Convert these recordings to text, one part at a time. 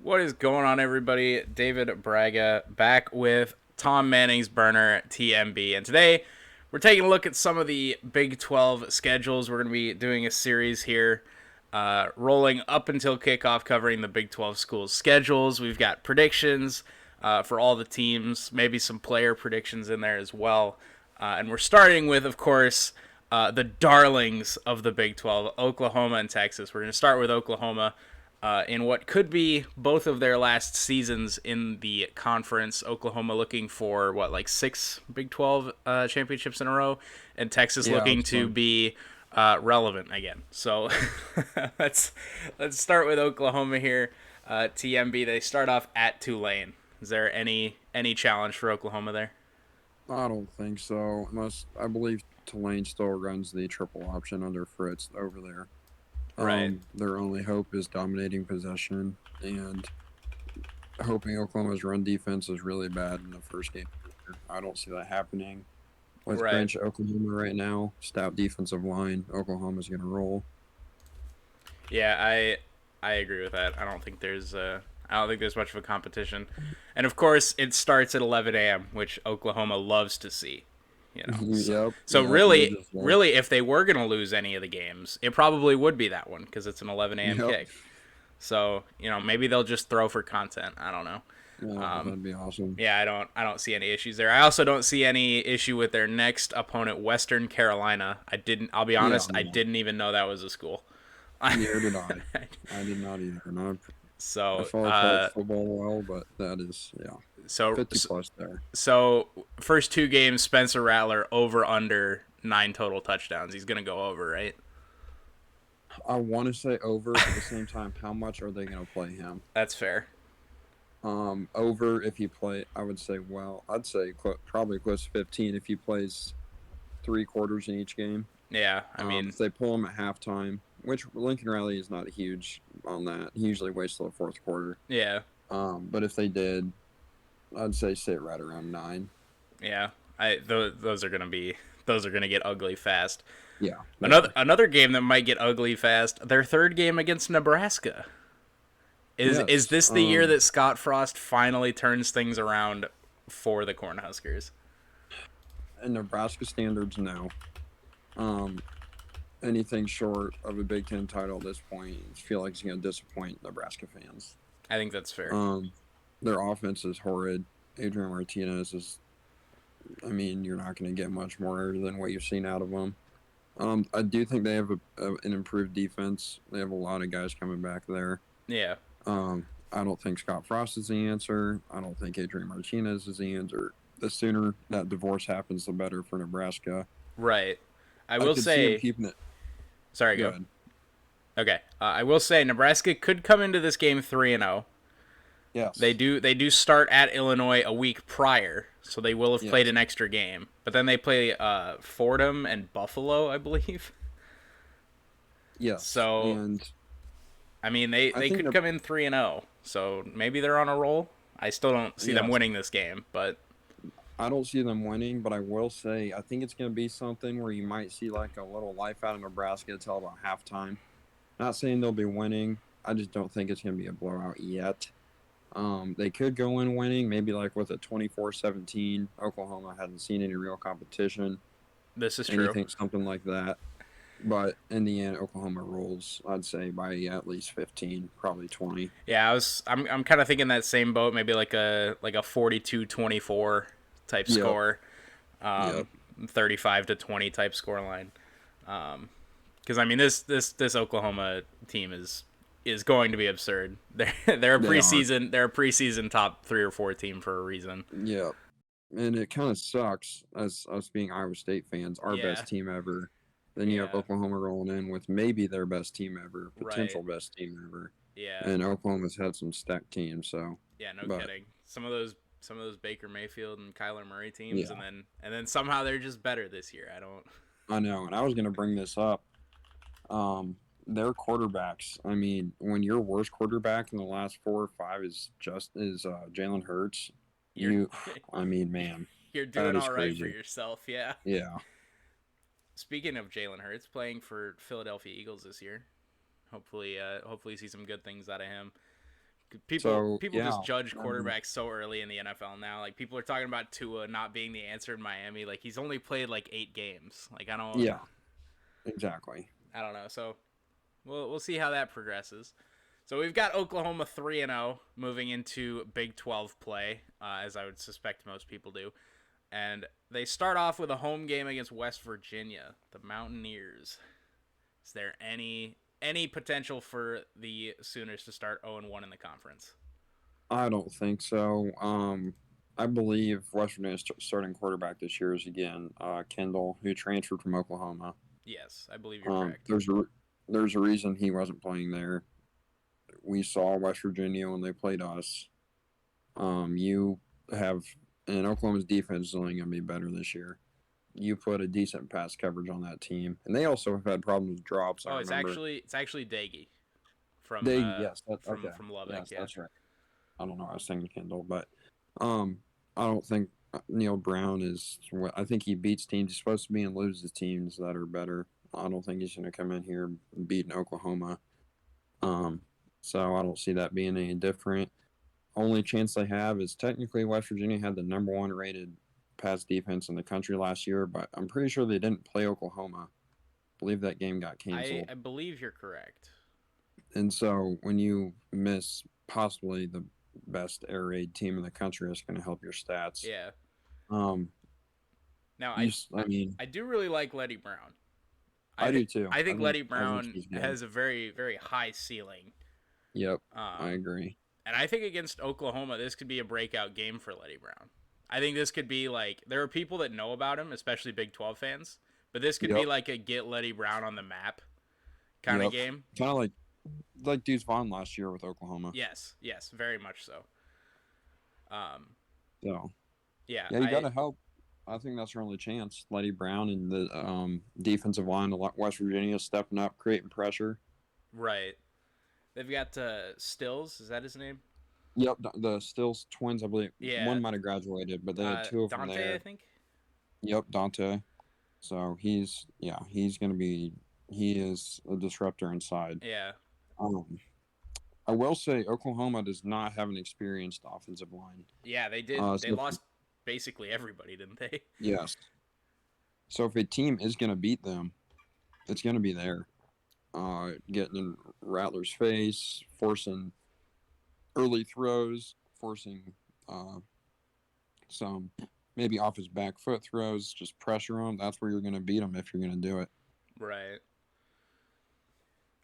What is going on, everybody? David Braga back with Tom Manning's Burner TMB. And today we're taking a look at some of the Big 12 schedules. We're going to be doing a series here rolling up until kickoff covering the Big 12 schools' schedules. We've got predictions for all the teams, maybe some player predictions in there as well. And we're starting with, of course, the darlings of the Big 12, Oklahoma and Texas. We're going to start with Oklahoma. In what could be both of their last seasons in the conference. Oklahoma looking for, like 6 Big 12 championships in a row, and Texas Yeah, looking it's to fun. be relevant again. So let's start with Oklahoma here. TMB, they start off at Tulane. Is there any challenge for Oklahoma there? I don't think so. Unless I believe Tulane still runs the triple option under Fritz over there. Right. Their only hope is dominating possession and hoping Oklahoma's run defense is really bad in the first game. I don't see that happening. With Right. bench Oklahoma right now, stout defensive line, Oklahoma's gonna roll. Yeah, I agree with that. I don't think there's much of a competition, and of course it starts at 11 a.m., which Oklahoma loves to see. You know, so, Yep, so yep. They really, just love. really, if they were gonna lose any of the games, it probably would be that one because it's an 11 a.m. Yep. kick. So maybe they'll just throw for content. I don't know. Yeah, that'd be awesome. Yeah, I don't see any issues there. I also don't see any issue with their next opponent, Western Carolina. I'll be Yeah, honest, I no. didn't even know that was a school. Neither did I. I did not either. Not I so follow college football well, but that is, yeah, so 50 plus there. So first 2 games, Spencer Rattler over under 9 total touchdowns. He's gonna go over, right? I want to say over, but at the same time, how much are they going to play him? That's fair. Over if he play, I would say, well, I'd say probably close to 15 if he plays 3 quarters in each game. Yeah, I mean, If they pull him at halftime, which Lincoln Riley is not huge on that, he usually waits till the fourth quarter. yeah, But if they did, I'd say sit right around 9. yeah. Those are gonna get ugly fast. Yeah, they Another are. another game that might get ugly fast. Their third game against Nebraska. Is Yes. this the year that Scott Frost finally turns things around for the Cornhuskers? And Nebraska standards, no. Um, Anything short of a Big Ten title at this point, I feel like it's going to disappoint Nebraska fans. I think that's fair. Um, their offense is horrid. Adrian Martinez is, I mean, you're not going to get much more than what you've seen out of them. I do think they have an improved defense. They have a lot of guys coming back there. Yeah. I don't think Scott Frost is the answer. I don't think Adrian Martinez is the answer. The sooner that divorce happens, the better for Nebraska. Right. I I will could see him say. keeping it Sorry, go. good. Okay. I will say Nebraska could come into this game 3-0. They Yes. do they do start at Illinois a week prior, so they will have played Yes. an extra game. But then they play Fordham and Buffalo, I believe. Yes. So And I mean I they think could come in 3-0. So maybe they're on a roll. I still don't see them yes. winning this game, but I don't see them winning, but I will say I think it's going to be something where you might see like a little life out of Nebraska until about halftime. Not saying they'll be winning. I just don't think it's going to be a blowout yet. They could go in winning, maybe like with a 24-17. Oklahoma hadn't seen any real competition, this is true. anything, something like that. But in the end, Oklahoma rolls, I'd say, by at least 15, probably 20. Yeah, I'm kind of thinking that same boat, maybe like a 42-24 type Yep. score. Yep. 35-20 type score line. Because I mean this Oklahoma team is going to be absurd. They're a They are. preseason top 3 or 4 team for a reason. Yep. And it kind of sucks as us being Iowa State fans, our Yeah, best team ever. Then you have yeah, Oklahoma rolling in with maybe their best team ever, right, potential best team ever. yeah, And Oklahoma's had some stacked teams, so yeah. No but kidding. Some of those Baker Mayfield and Kyler Murray teams, yeah, and then somehow they're just better this year. I don't. I know. And I was gonna bring this up. Their quarterbacks. I mean, when your worst quarterback in the last 4 or 5 is Jalen Hurts, You're you, I mean, man, you're that doing is all right for crazy. yourself. Yeah. Yeah, Speaking of Jalen Hurts, playing for Philadelphia Eagles this year. Hopefully see some good things out of him. People So people yeah, just judge I mean, quarterbacks so early in the NFL now. Like people are talking about Tua not being the answer in Miami. Like he's only played like 8 games. Like yeah, exactly. I don't know. So we'll see how that progresses. So we've got Oklahoma 3-0 moving into Big 12 play, as I would suspect most people do. And they start off with a home game against West Virginia, the Mountaineers. Is there any potential for the Sooners to start 0-1 in the conference? I don't think so. I believe West Virginia's starting quarterback this year is again Kendall, who transferred from Oklahoma. Yes, I believe you're Um, correct. there's a there's a reason he wasn't playing there. We saw West Virginia when they played us. You have and Oklahoma's defense is only going to be better this year. You put a decent pass coverage on that team, and they also have had problems with drops. I Oh, it's remember actually it's actually Daggy from they uh yes that, from okay from Lubbock. yes Yeah, that's right. I don't know. I was thinking Kendall, but um, I don't think Neil Brown is. I think he beats teams. He's supposed to be and loses teams that are better. I don't think he's going to come in here and beat Oklahoma. Um, so I don't see that being any different. Only chance they have is technically West Virginia had the number one rated pass defense in the country last year, but I'm pretty sure they didn't play Oklahoma. I believe that game got I canceled. I believe you're correct. And so when you miss possibly the best air raid team in the country, it's going to help your stats. Yeah. Um, Now you, I I mean, I do really like Letty Brown. I I do think too. I think Letty I think Brown he's good. has a very high ceiling. Yep, I Um, agree. and I think against Oklahoma, this could be a breakout game for Letty Brown. I think this could be like there are people that know about him, especially Big 12 fans, but this could be Yep, like a get Letty Brown on the map kind of yep. game. Kind of like Deuce Vaughn last year with Oklahoma. Yes, yes, very much so. Um, So yeah, yeah, you got I to help. I think that's our only chance. Letty Brown and the defensive line of West Virginia stepping up, creating pressure. right. They've got Stills. Is that his name? Yep, the Stills twins, I believe Yeah, one might have graduated, but they had two of them Dante, I there. think. Yep, Dante. So he's going to be he is a disruptor inside. Yeah, Um, I will say Oklahoma does not have an experienced offensive line. yeah. They did. They So lost basically everybody, didn't they? yes, so if a team is going to beat them, it's going to be there. Getting in Rattler's face, forcing early throws, forcing uh, some maybe off his back foot throws, just pressure him. That's where you're going to beat him if you're going to do it. Right.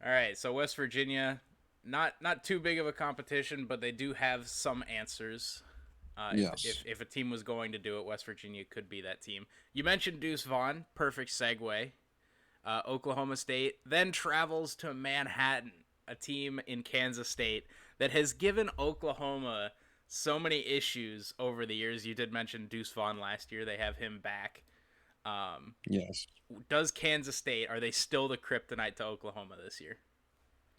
All right. So West Virginia, not too big of a competition, but they do have some answers. Yes. If a team was going to do it, West Virginia could be that team. You mentioned Deuce Vaughn, perfect segue. Oklahoma State then travels to Manhattan, a team in Kansas State that has given Oklahoma so many issues over the years. You did mention Deuce Vaughn last year; they have him back. Yes. Does Kansas State, are they still the kryptonite to Oklahoma this year?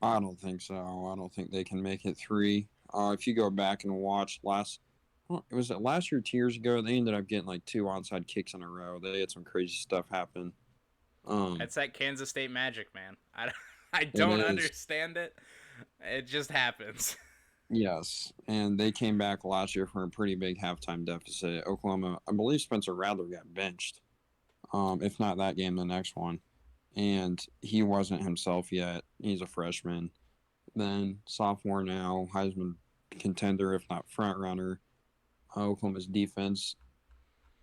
I don't think so. I don't think they can make it three. If you go back and watch was it last year, 2 years ago? They ended up getting like two onside kicks in a row. They had some crazy stuff happen. It's that Kansas State magic, man. I It don't is, understand it. It just happens. yes, and they came back last year for a pretty big halftime deficit. Oklahoma, I believe Spencer Rattler got benched. If not that game, the next one, and he wasn't himself yet. He's a freshman. Then sophomore now, Heisman contender, if not front runner. Oklahoma's defense,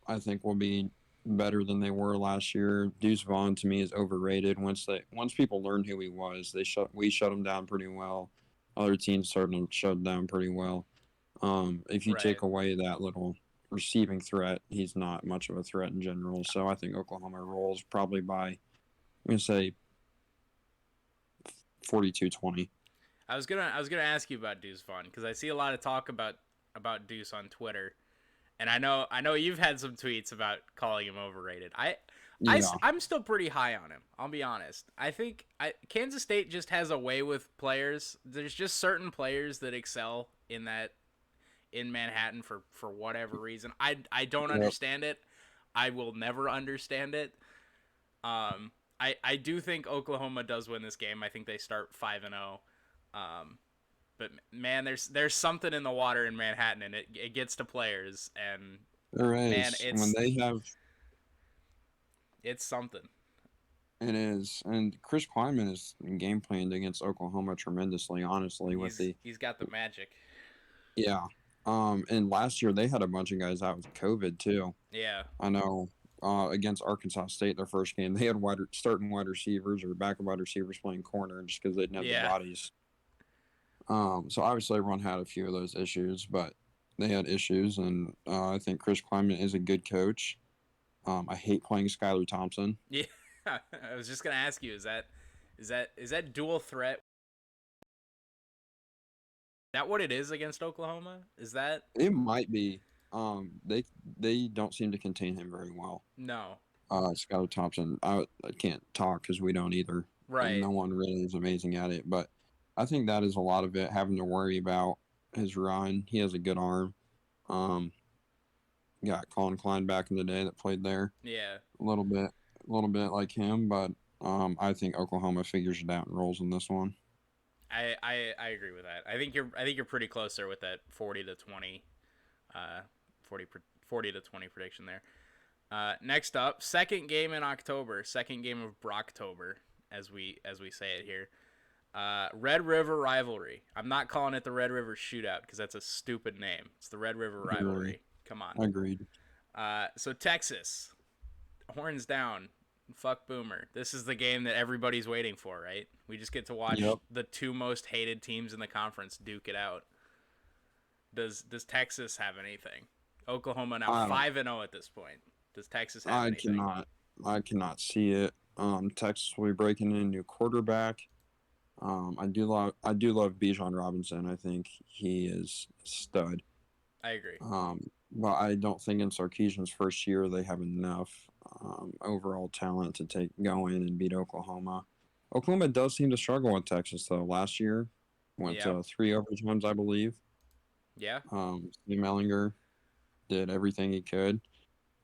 I think, will be better than they were last year. Deuce Vaughn to me is overrated. Once people learned who he was, we shut him down pretty well. Other teams started to shut him down pretty well. If you take Right. away that little receiving threat, he's not much of a threat in general. So I think Oklahoma rolls probably by I'm gonna say 42-20. I was gonna ask you about Deuce Vaughn because I see a lot of talk about Deuce on Twitter, and I know you've had some tweets about calling him overrated. Yeah, I'm still pretty high on him. I'll be honest. I think Kansas State just has a way with players. There's just certain players that excel in Manhattan for whatever reason. I don't yep. understand it. I will never understand it. I do think Oklahoma does win this game. I think they start 5-0. But man, there's something in the water in Manhattan, and it gets to players, and There man, is. When they have it's something. it is. And Chris Kleiman is game planned against Oklahoma tremendously, honestly, with the He's got the magic. yeah. And last year they had a bunch of guys out with COVID too. Yeah, I know against Arkansas State, their first game, they had starting wide receivers or backup wide receivers playing corner just because they didn't have the yeah, bodies. So obviously everyone had a few of those issues, but they had issues, and I think Chris Kleiman is a good coach. I hate playing Skylar Thompson. yeah. I was just gonna ask you, is that dual threat? That what it is against Oklahoma? Is that It might be. They don't seem to contain him very well. no? Skylar Thompson. I can't talk because we don't either, and Right. no one really is amazing at it. But I think that is a lot of it, having to worry about his run. He has a good arm. Um, got Colin Klein back in the day that played there Yeah. a little bit like him, but I think Oklahoma figures it out and rolls in this one. I agree with that. I think you're pretty close there with that 40-20, uh, 40 to 20 prediction there. Next up, second game in October, second game of Brocktober, as we say it here. Red River Rivalry. I'm not calling it the Red River Shootout because that's a stupid name. It's the Red River Agree. Rivalry. Come on. Agreed. So Texas, horns down, fuck Boomer. This is the game that everybody's waiting for, right? We just get to watch Yep. the two most hated teams in the conference duke it out. Does Texas have anything? Oklahoma now I don't. 5-0 at this point. Does Texas have I anything? cannot. I cannot see it. Texas will be breaking in a new quarterback. I do love Bijan Robinson. I think he is a stud. I agree. But I don't think in Sarkeesian's first year they have enough overall talent to go in and beat Oklahoma. Oklahoma does seem to struggle with Texas though. Last year went Yeah. to three overtimes, I believe. Yeah. Steve Mellinger did everything he could,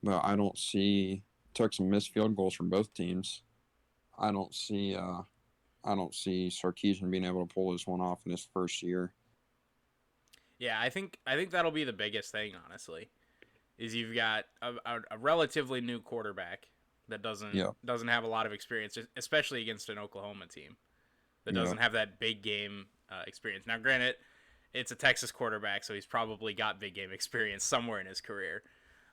but I don't see took some missed field goals from both teams. I don't see I don't see Sarkeesian being able to pull this one off in his first year. Yeah, I think that'll be the biggest thing, honestly. Is you've got a relatively new quarterback that doesn't Yeah, doesn't have a lot of experience, especially against an Oklahoma team that yeah, doesn't have that big game experience. Now, granted, it's a Texas quarterback, so he's probably got big game experience somewhere in his career,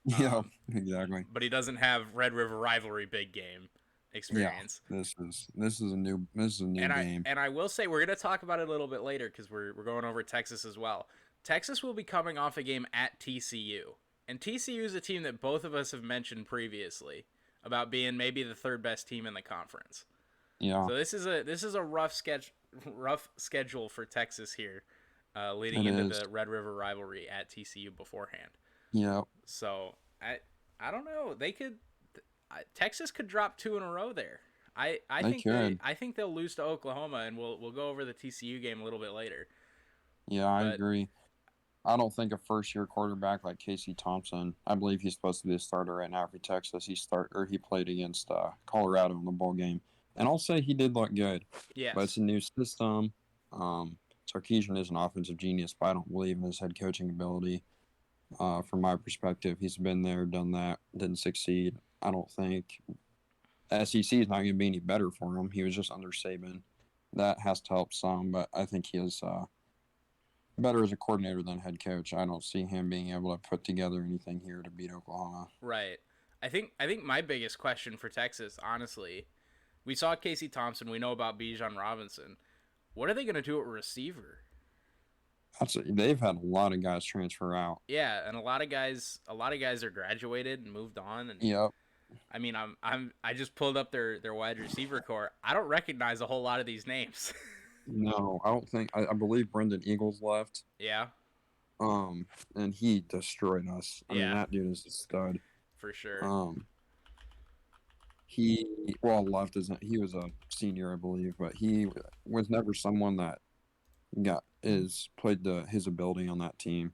yeah, exactly. but he doesn't have Red River rivalry big game Yeah, experience. this is a new And I game. and I will say we're gonna talk about it a little bit later because we're going over Texas as well. Texas will be coming off a game at TCU, and TCU is a team that both of us have mentioned previously about being maybe the third best team in the conference. Yeah, So this is a rough schedule for Texas here, leading it into is. the Red River rivalry at TCU beforehand. Yeah, So I don't know. Texas could drop two in a row there. I they think they could. I think they'll lose to Oklahoma, and we'll go over the TCU game a little bit later. Yeah, I But agree. I don't think a first year quarterback like Casey Thompson. I believe he's supposed to be a starter right now for Texas. He played against Colorado in the bowl game, and I'll say he did look good. But it's yes, a new system. Sarkeesian is an offensive genius, but I don't believe in his head coaching ability. From my perspective, he's been there, done that, didn't succeed. I don't think SEC is not going to be any better for him. He was just under Saban. That has to help some, but I think he is better as a coordinator than head coach. I don't see him being able to put together anything here to beat Oklahoma. right. I think my biggest question for Texas, honestly, we saw Casey Thompson. We know about Bijan Robinson. What are they going to do at receiver? They've had a lot of guys transfer out. Yeah, and a lot of guys are graduated and moved on, and Yep. I mean, I just pulled up their wide receiver core. I don't recognize a whole lot of these names. No, I don't think. I believe Brendan Eagles left. Yeah, Um, and he destroyed us. I mean, yeah, that dude is a stud. for sure. Um, left isn't. He was a senior, I believe, but he was never someone that got is played his ability on that team.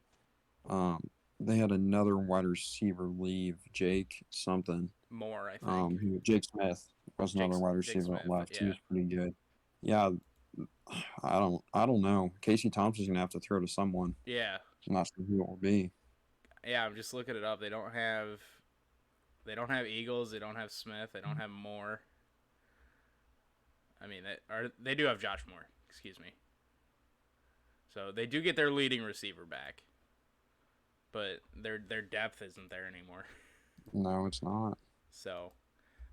They had another wide receiver leave, Jake something. More, I think. Jake Smith was Jake another wide Jake receiver that Smith. left. He Yeah, was pretty good. Yeah, I don't know. Casey Thompson's gonna have to throw to someone. Yeah, I'm not sure who it will be. yeah. I'm just looking it up. They don't have Eagles. They don't have Smith. They don't have Moore. I mean, they do have Josh Moore. Excuse me. So they do get their leading receiver back, but their depth isn't there anymore. No, it's not. So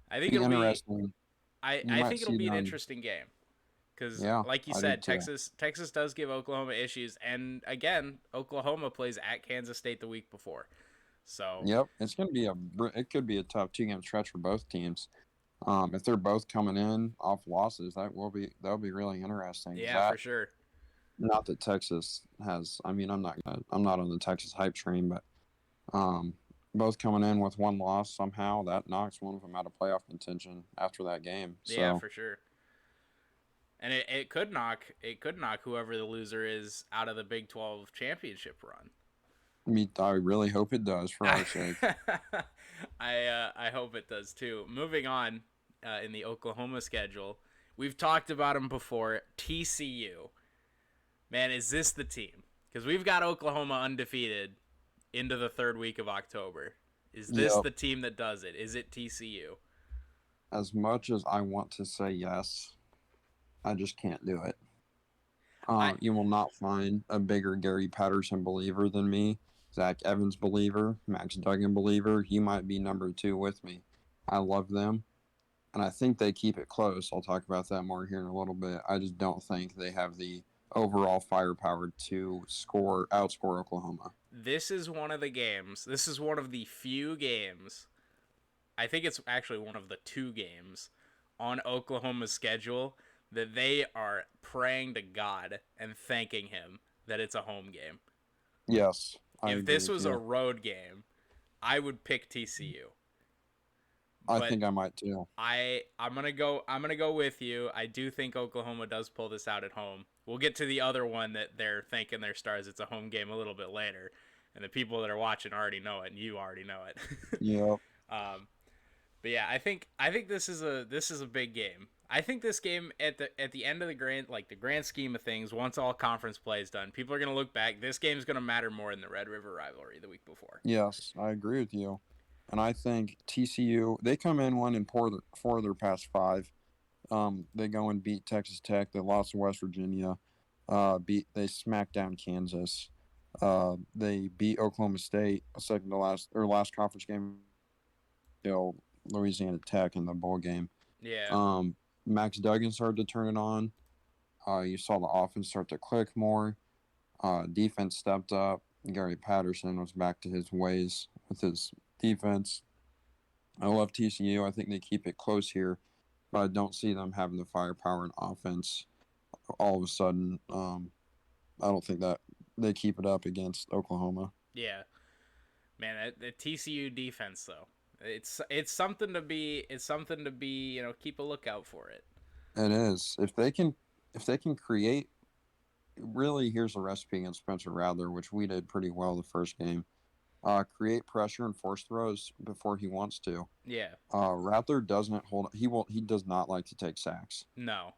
I think Be it'll be interesting. You I might think it'll see be an them. interesting game because, Yeah, like you I do said, too. Texas does give Oklahoma issues, and again, Oklahoma plays at Kansas State the week before. So Yep, it's gonna be it could be a tough 2 game stretch for both teams. If they're both coming in off losses, that'll be really interesting. Is yeah, for that sure. not that Texas has? I mean, I'm not on the Texas hype train, but um, both coming in with one loss somehow that knocks one of them out of playoff contention after that game. Yeah, So for sure. And it could knock whoever the loser is out of the Big 12 championship run. I really hope it does for our sake. I hope it does too. Moving on in the Oklahoma schedule, we've talked about them before. TCU, man, is this the team? Because we've got Oklahoma undefeated into the third week of October. Is this Yep. the team that does it? Is it TCU? As much as I want to say yes, I just can't do it. I You will not find a bigger Gary Patterson believer than me. Zach Evans believer, Max Duggan believer. He might be number two with me. I love them, and I think they keep it close. I'll talk about that more here in a little bit. I just don't think they have the overall firepower to outscore Oklahoma. This is one of the games. This is one of the few games. I think it's actually one of the two games on Oklahoma's schedule that they are praying to God and thanking him that it's a home game. Yes, I If agree this with was a you. road game, I would pick TCU. I But think I might too. I'm gonna go with you. I do think Oklahoma does pull this out at home. We'll get to the other one that they're thanking their stars. It's a home game a little bit later, and the people that are watching already know it, and you already know it. Yep. But yeah, I think this is a big game. I think this game at the end of the grand scheme of things, once all conference play is done, people are gonna look back. This game's gonna matter more than the Red River rivalry the week before. Yes, I agree with you. And I think TCU, they come in one and four of their past five. They go and beat Texas Tech. They lost to West Virginia. They smacked down Kansas. They beat Oklahoma State, second to last or last conference game. Till Louisiana Tech in the bowl game. Yeah. Um, Max Duggan started to turn it on. You saw the offense start to click more. Defense stepped up. Gary Patterson was back to his ways with his defense. I love TCU. I think they keep it close here, but I don't see them having the firepower and offense all of a sudden. I don't think that they keep it up against Oklahoma. Yeah. Man, the TCU defense though. It's something to be, keep a lookout for it. It is. If they can create really here's a recipe against Spencer Rattler, which we did pretty well the first game. Create pressure and force throws before he wants to. Yeah. Rattler doesn't hold. He does not like to take sacks. No.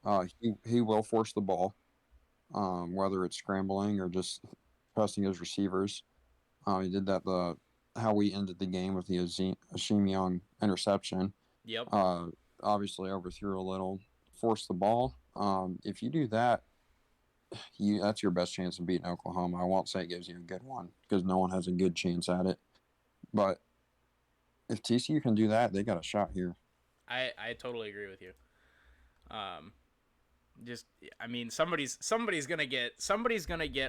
He will force the ball, whether it's scrambling or just trusting his receivers. He did that how we ended the game with the Ashim Young interception. Yep. Obviously overthrew a little, forced the ball. If you do that, that's your best chance of beating Oklahoma. I won't say it gives you a good one because no one has a good chance at it. But if TCU can do that, they got a shot here. I totally agree with you. Um, just I mean somebody's gonna get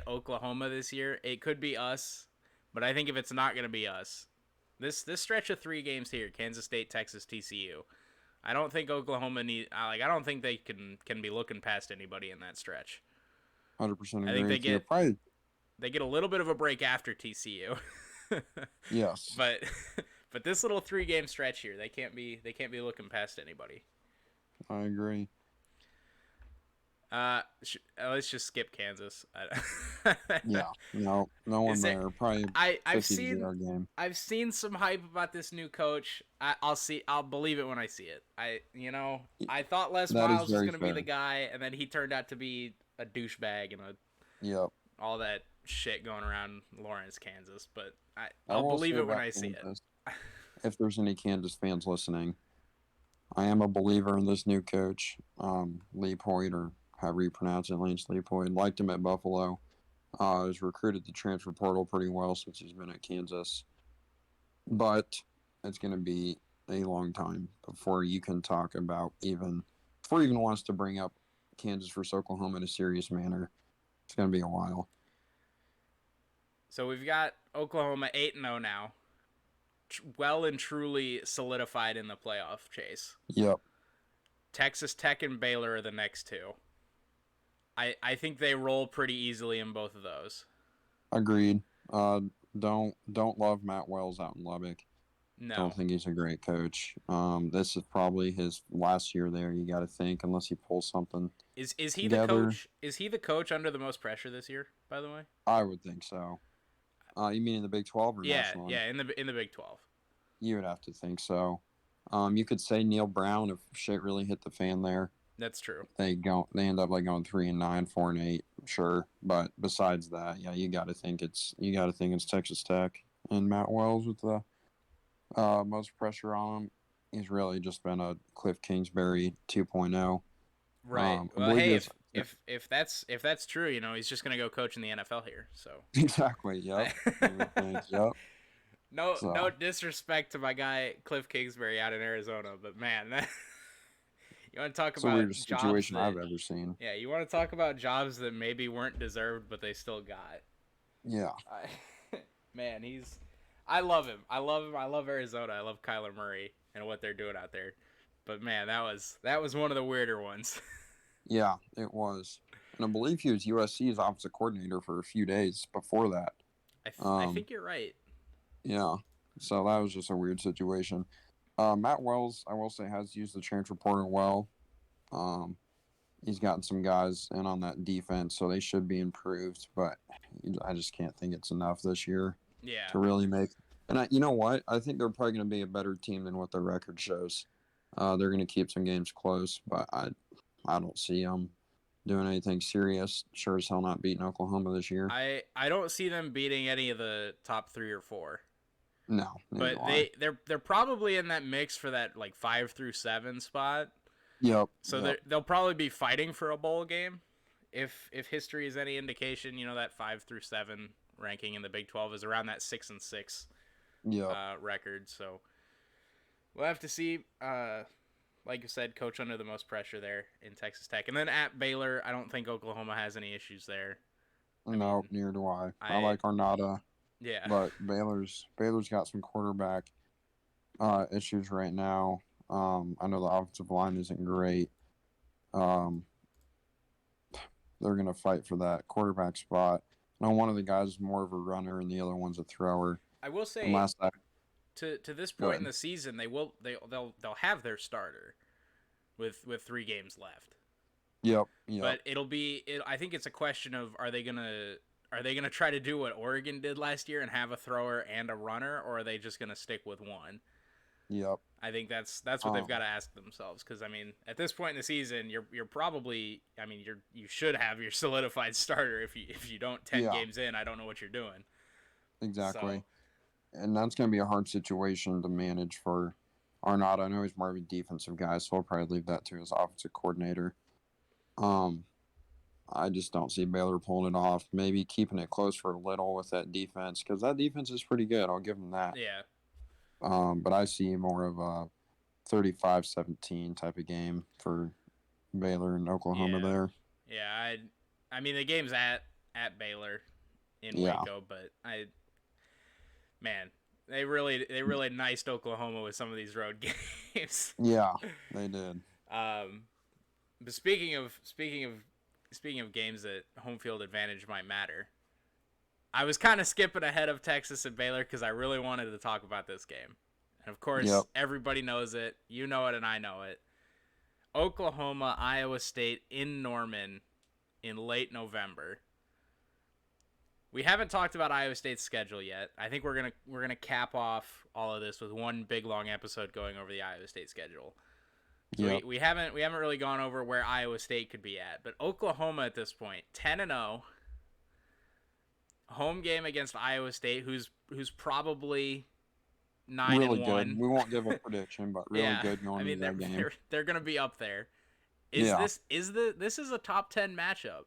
Oklahoma this year. It could be us, but I think if it's not gonna be us, this stretch of 3 games here, Kansas State, Texas, TCU. I don't think Oklahoma I don't think they can be looking past anybody in that stretch. 100% I think agree they with you. get Probably they get a little bit of a break after TCU. yes. but but this little 3 game stretch here, they can't be looking past anybody. I agree. Let's just skip Kansas. Yeah, no one Is there? there. Probably I've 50-0 game. seen some hype about this new coach. I'll see. I'll believe it when I see it. I thought Les That is Miles was very gonna be the fair. guy, and then he turned out to be a douchebag and Yep. all that shit going around Lawrence, Kansas. But I I'll will believe say it when about I see it. Kansas, if there's any Kansas fans listening, I am a believer in this new coach, Lee Poyd, or however you pronounce it, Lance Lee Poyd. Liked him at Buffalo. Was recruited the transfer portal pretty well since he's been at Kansas. But it's going to be a long time before you can talk about before he even wants to bring up Kansas versus Oklahoma in a serious manner. It's going to be a while. So we've got Oklahoma 8-0 now, well and truly solidified in the playoff chase. Yep. Texas Tech and Baylor are the next two. I think they roll pretty easily in both of those. Agreed. Don't love Matt Wells out in Lubbock. Don't No. think he's a great coach. This is probably his last year there. You got to think, unless he pulls something Is he the together. coach? Is he the coach under the most pressure this year, by the way? I would think so. You mean in the Big 12 or Yeah, nationally? yeah, in the Big 12. You would have to think so. You could say Neil Brown if shit really hit the fan there. That's true. They end up like going 3-9, 4-8, sure. But besides that, yeah, you got to think it's Texas Tech and Matt Wells with the most pressure on him. He's really just been a Cliff Kingsbury 2.0. Right. I Well, believe hey, this. if that's true, he's just gonna go coach in the NFL here. So Exactly. Yep. You would think, yep. no So disrespect to my guy Cliff Kingsbury out in Arizona, but man, you want to talk it's the weirdest about jobs situation that I've ever seen. yeah, you want to talk about jobs that maybe weren't deserved but they still got. Yeah. I, man, I love him. I love him. I love Arizona. I love Kyler Murray and what they're doing out there. But man, that was one of the weirder ones. Yeah, it was. And I believe he was USC's offensive coordinator for a few days before that. I Um, think you're right. yeah. So that was just a weird situation. Matt Wells, I will say, has used the transfer portal well. Um, he's gotten some guys in on that defense, so they should be improved. But I just can't think it's enough this year Yeah. to really make. And you know what? I think they're probably going to be a better team than what their record shows. They're going to keep some games close, but I don't see them doing anything serious. Sure as hell not beating Oklahoma this year. I don't see them beating any of the top 3 or 4. No, neither do But I. they're probably in that mix for that like 5 through 7 spot. Yep, So yep, they'll probably be fighting for a bowl game. If history is any indication, that 5 through 7 ranking in the Big 12 is around that 6-6 yep. record. So we'll have to see. Like you said, coach under the most pressure there in Texas Tech, and then at Baylor, I don't think Oklahoma has any issues there. I No, mean, neither do I. I I like Arnada, yeah, but Baylor's got some quarterback issues right now. I know the offensive line isn't great. Um, they're gonna fight for that quarterback spot. I know one of the guys is more of a runner, and the other one's a thrower. I will And say last I to this go point in ahead. the season, they'll have their starter with 3 games left. Yep, yep, But I think it's a question of are they gonna try to do what Oregon did last year and have a thrower and a runner, or are they just gonna stick with one? yep. I think that's what they've got to ask themselves, because at this point in the season, you're probably you should have your solidified starter. If you don't 10 Yeah, games in, I don't know what you're doing. So exactly. And that's going to be a hard situation to manage for Arnott. I know he's more of a defensive guy, so I'll probably leave that to his offensive coordinator. Um, I just don't see Baylor pulling it off. Maybe keeping it close for a little with that defense, because that defense is pretty good. I'll give them that. yeah, But I see more of a 35-17 type of game for Baylor and Oklahoma yeah, there. yeah. I mean the game's at Baylor in Yeah, Waco, but man, they really niced Oklahoma with some of these road games. yeah, they did. But speaking of games that home field advantage might matter, I was kind of skipping ahead of Texas and Baylor because I really wanted to talk about this game. And of course, Yep. everybody knows it. You know it, and I know it. Oklahoma, Iowa State in Norman in late November. We haven't talked about Iowa State's schedule yet. I think we're gonna cap off all of this with one big long episode going over the Iowa State schedule. So we, Yep. we haven't we haven't really gone over where Iowa State could be at, but Oklahoma at this point, 10-0, home game against Iowa State, who's probably nine Really and good. one. We won't give a prediction, but really Yeah, good I going mean into that game. they're gonna be up there. Is Yeah, this is a top 10 matchup?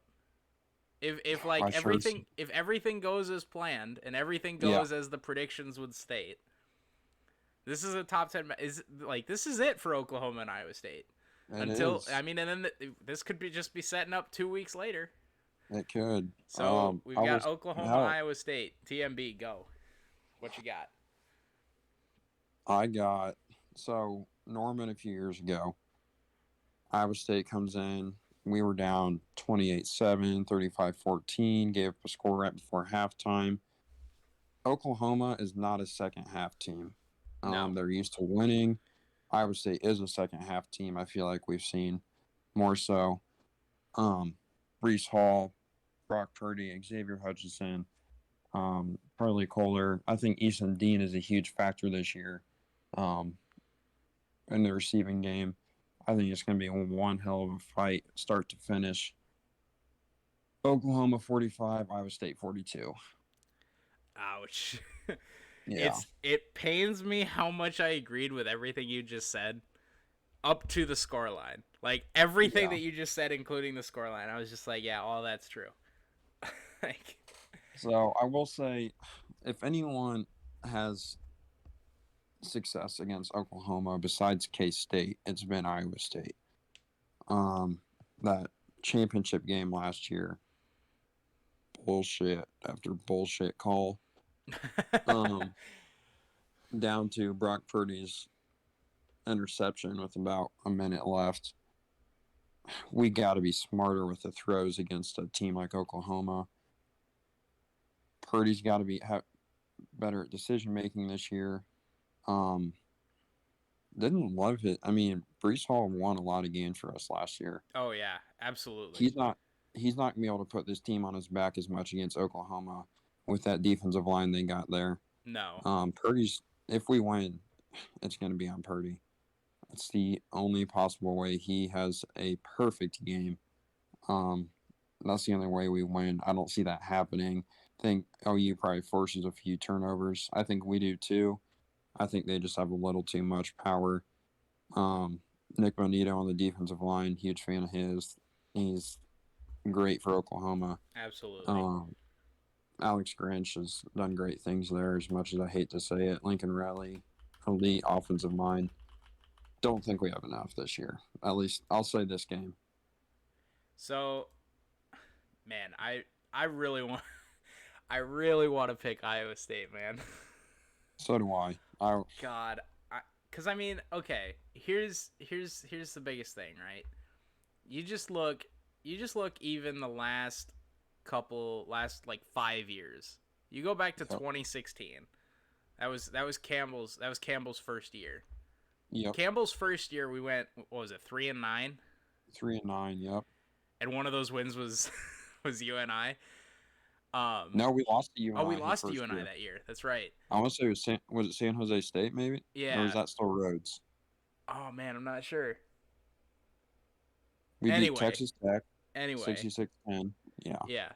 If like I sure. if everything goes as planned and everything Yeah, goes as the predictions would state, this is a top 10 is like this is it for Oklahoma and Iowa State. it Until I is. mean, and then this could be just be setting up 2 weeks later. It could. So we've I got was Oklahoma, hell. Iowa State, TMB. Go. What you got? I got so Norman a few years ago. Iowa State comes in. We were down 28-7, 35-14, gave up a score right before halftime. Oklahoma is not a second half team. No. They're used to winning. Iowa State is a second half team. I feel like we've seen more so. Brees Hall, Brock Purdy, Xavier Hutchinson, Harley Kohler. I think Easton Dean is a huge factor this year um, in the receiving game. I think it's going to be one hell of a fight, start to finish. Oklahoma 45, Iowa State 42. Ouch. Yeah, It pains me how much I agreed with everything you just said up to the scoreline. Like everything yeah. that you just said, including the scoreline, I was just like, yeah, all that's true. Like, So I will say, if anyone has success against Oklahoma besides K State, it's been Iowa State. That championship game last year, bullshit after bullshit call. Um, Down to Brock Purdy's interception with about a minute left. We got to be smarter with the throws against a team like Oklahoma. Purdy's got to be better at decision making this year. Um, didn't love it. I mean, Brees Hall won a lot of games for us last year. oh yeah, absolutely. He's not gonna be able to put this team on his back as much against Oklahoma with that defensive line they got there. No, Purdy's if we win, it's gonna be on Purdy. It's the only possible way. He has a perfect game. Um, that's the only way we win. I don't see that happening. I think OU probably forces a few turnovers. I think we do too. I think they just have a little too much power. Nick Bonito on the defensive line, huge fan of his. He's great for Oklahoma. absolutely. Um, Alex Grinch has done great things there, as much as I hate to say it. Lincoln Riley, elite offensive mind. Don't think we have enough this year. At least I'll say this game. So, man, I really want I really want to pick Iowa State, man. So do I. God, because I mean, okay, here's the biggest thing, right? You just look, even the last like 5 years. You go back to Yep. 2016. That was Campbell's first year. Yep. Campbell's first year, we went, what was it, 3-9, 3-9. Yep. and one of those wins was was UNI. No, we lost to Oh, we UNI his lost to first UNI year. that year. That's right. I want to say was it San Jose State maybe, or was Yeah. that still Rhodes? Oh man, I'm not sure. We beat Anyway, Texas Tech anyway, 66-10. Yeah. yeah.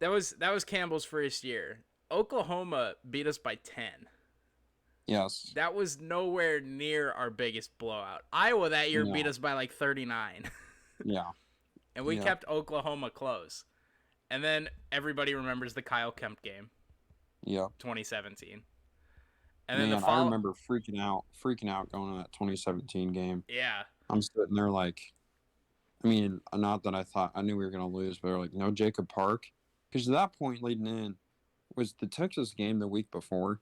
That was Campbell's first year. Oklahoma beat us by 10. Yes. That was nowhere near our biggest blowout. Iowa that year beat No. us by like 39. Yeah. And we Yeah. kept Oklahoma close. And then everybody remembers the Kyle Kemp game, Yep. 2017. And then Man, I remember freaking out going to that 2017 game. yeah. I'm sitting there like, I mean, not that I knew we were going to lose, but they're like, no Jacob Park. Because at that point leading in, was the Texas game the week before?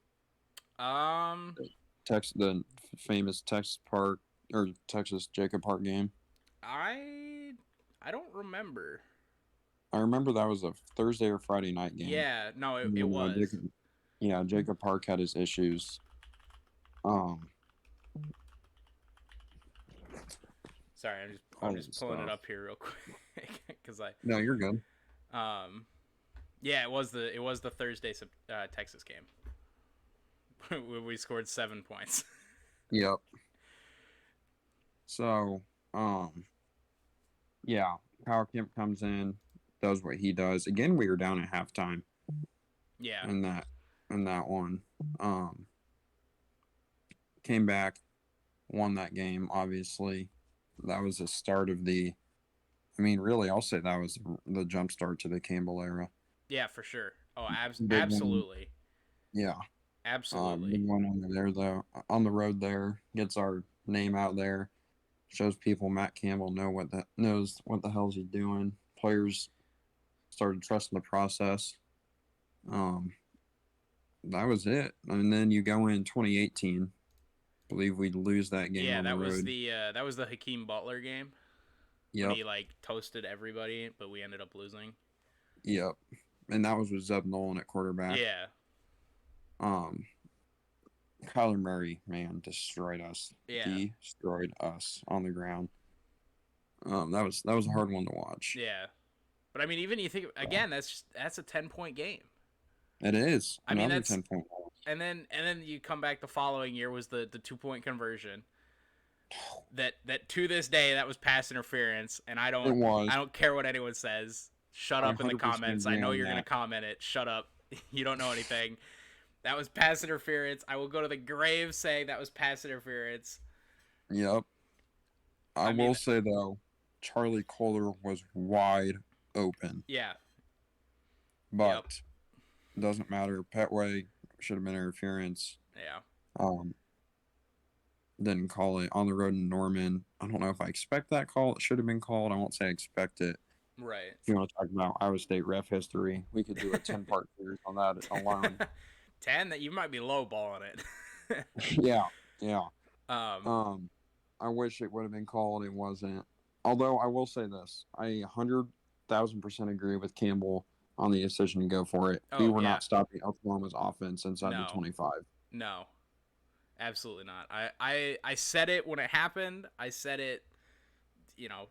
Um The famous Texas Park or Texas Jacob Park game. I don't remember. I remember that was a Thursday or Friday night game. Yeah, no, it You know, was. Jacob Park had his issues. Um, Sorry, I'm all just that pulling it stuff. up here real quick because No, you're good. um yeah, it was the Thursday Texas game where we scored 7 points. Yep. So, um, yeah, Kyle Kemp comes in, does what he does. Again, we were down at halftime Yeah, in that one. Um, Came back, won that game. Obviously, that was the start of the. I mean, really, I'll say that was the jump start to the Campbell era. yeah, for sure. Oh, Big one, absolutely, yeah. absolutely. Big one over there though. On the road there, gets our name out there. Shows people Matt Campbell knows what the hell's he doing. Players started trusting the process. Um, that was it. And then you go in 2018. Believe we lose that game Yeah, on the road. that was the Hakeem Butler game when Yep, he like toasted everybody, but we ended up losing. yep. And that was with Zeb Nolan at quarterback. Yeah, Um, Kyler Murray, man, destroyed us. yeah, Destroyed us on the ground. That was a hard one to watch. yeah. But I mean, even you think So, again, that's a 10 point game. it is I mean, another that's 10 point loss. and then you come back the following year was the 2 point conversion. That to this day that was pass interference, and It I was. don't care what anyone says. Shut I up in the 100% comments. I agree know on you're gonna that. comment it. Shut up. You don't know anything. That was pass interference. I will go to the grave saying that was pass interference. Yep. I I will mean, say though, Charlie Kohler was wide open, yeah, yep, but doesn't matter. Petway should have been interference. yeah, Um, didn't call it on the road in Norman. I don't know if I expect that call. It should have been called. I won't say I expect it. right. If you want to talk about Iowa State ref history, we could do a 10-part series on that alone. 10 that you might be lowballing it. Yeah, yeah. um, Um, I wish it would have been called. It wasn't. Although I will say this, I 100,000% agree with Campbell on the decision to go for it. We oh were yeah, not stopping Oklahoma's offense inside the no, 25. no, absolutely not. I said it when it happened. I said it, you know,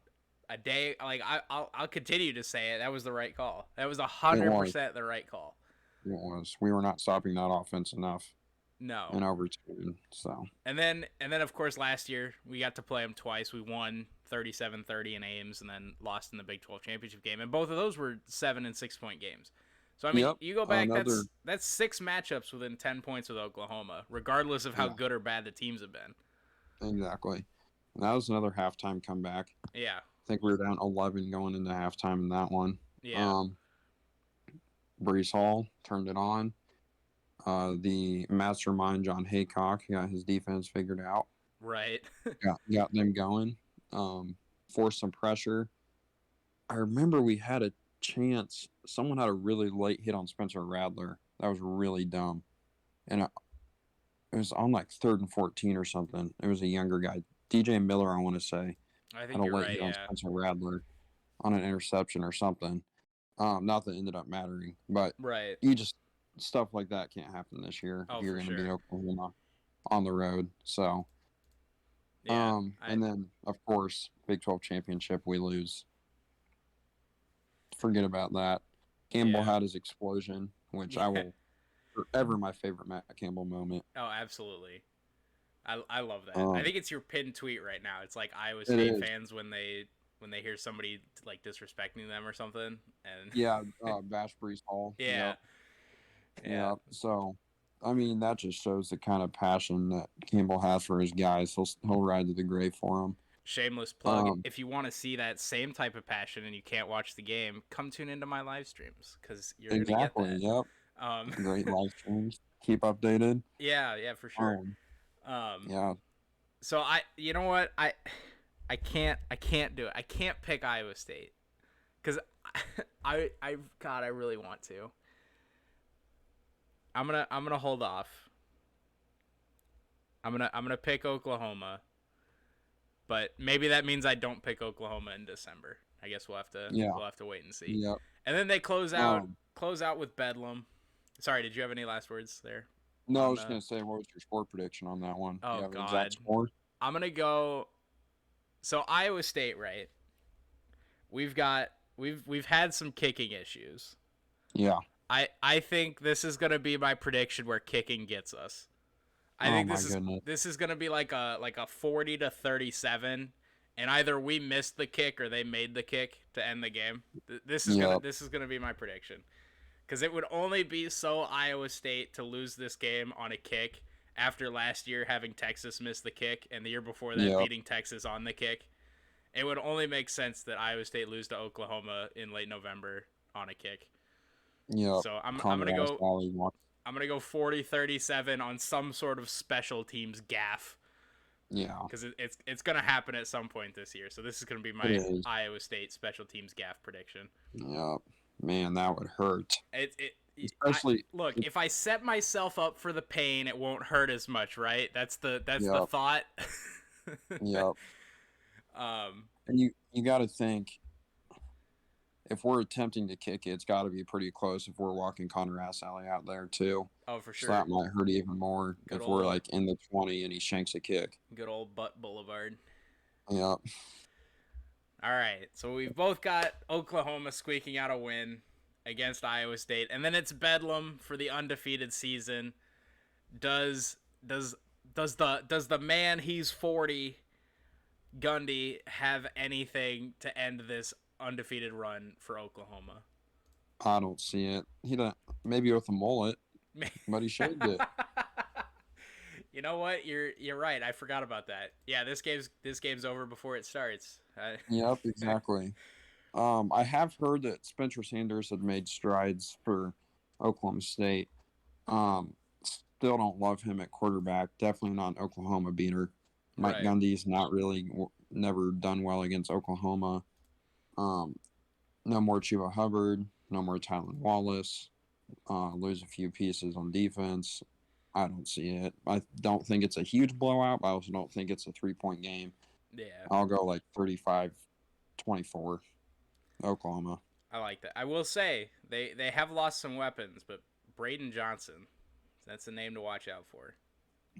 a day like I'll continue to say it. That was the right call. That was a It hundred was. percent the right call. It was. We were not stopping that offense enough No. in overtime. So And then of course last year we got to play them twice. We won 37-30 in Ames and then lost in the Big 12 championship game. And both of those were 7 and 6 point games. So I mean, yep, you go back another that's 6 matchups within 10 points with Oklahoma, regardless of how yeah, good or bad the teams have been. exactly. And that was another halftime comeback. Yeah. I think we were down 11 going into halftime in that one. Yeah. Um, Brees Hall turned it on. The mastermind John Haycock got his defense figured out. Right. Got them going. Forced some pressure. I remember we had a chance. Someone had a really late hit on Spencer Radler. That was really dumb, and it was on like 3rd and 14 or something. It was a younger guy, DJ Miller, I want to say, I had think a you're late right, hit on yeah. Spencer Radler on an interception or something. Not that it ended up mattering, but Right. you just stuff like that can't happen this year. Oh, You're for going to beat sure. Oklahoma on the road, so. Yeah. And then of course, Big 12 championship, we lose. Forget about that. Campbell Yeah. had his explosion, which I will forever my favorite Matt Campbell moment. Oh, absolutely. I love that. I Um, think it's your pinned tweet right now. It's like Iowa it State is, fans when they hear somebody like disrespecting them or something. And yeah. Bash Breeze Hall. yeah, Yep, yeah. yep. So, I mean, that just shows the kind of passion that Campbell has for his guys. He'll ride to the grave for them. Shameless plug. Um, If you want to see that same type of passion and you can't watch the game, come tune into my live streams because you're gonna get exactly. that. Yep. Um, Great live streams. Keep updated. yeah, yeah, for sure. Um, Um, yeah. so you know what, I can't do it. I can't pick Iowa State because God, I really want to. I'm gonna hold off. I'm gonna pick Oklahoma, but maybe that means I don't pick Oklahoma in December. I guess Yeah. we'll have to wait and see. Yep. And then they Um, close out with Bedlam. Sorry, did you have any last words there no, I on was just the? gonna say, what was your score prediction on that one? You Oh have an exact God, score? I'm gonna go. So Iowa State, right? We've had some kicking issues. Yeah. I think this is gonna be my prediction where kicking gets us. I Oh think my goodness. this is gonna be like a 40-37, and either we missed the kick or they made the kick to end the game. Yep. This is gonna be my prediction because it would only be so Iowa State to lose this game on a kick after last year having Texas miss the kick and the year before that Yep. beating Texas on the kick. It would only make sense that Iowa State lose to Oklahoma in late November on a kick. Yep. So Conrad Valley. I'm gonna go 40-37 on some sort of special teams gaff Yeah. because it's gonna happen at some point this year. So this is gonna be It my is. Iowa State special teams gaff prediction. Yep. Man, that would hurt. I Especially. look, if I set myself up for the pain, it won't hurt as much, right? That's the Yep. thought. Yep. um, And you got to think, if we're attempting to kick it, it's got to be pretty close if we're walking Conrad Valley out there too. oh for So sure, that might hurt even more good if we're old like in the 20 and he shanks a kick. good old Butt Boulevard. Yep. All right, so we've both got Oklahoma squeaking out a win against Iowa State, and then it's Bedlam for the undefeated season. Does does does the man he's 40 Gundy have anything to end this undefeated run for Oklahoma? I don't see it. He don't. Maybe with a mullet, but he shaved it. You know what? You're right. I forgot about that. Yeah, this game's over before it starts. Yep, exactly. I have heard that Spencer Sanders had made strides for Oklahoma State. Still don't love him at quarterback. Definitely not an Oklahoma beater. Mike Right. Gundy's not really never done well against Oklahoma. Um, no more Chuba Hubbard. No more Tylan Wallace. Lose a few pieces on defense. I don't see it. I don't think it's a huge blowout, but I also don't think it's a 3-point game. Yeah, I'll go like 35-24, Oklahoma. I like that. I will say they have lost some weapons, but Braden Johnson, that's a name to watch out for.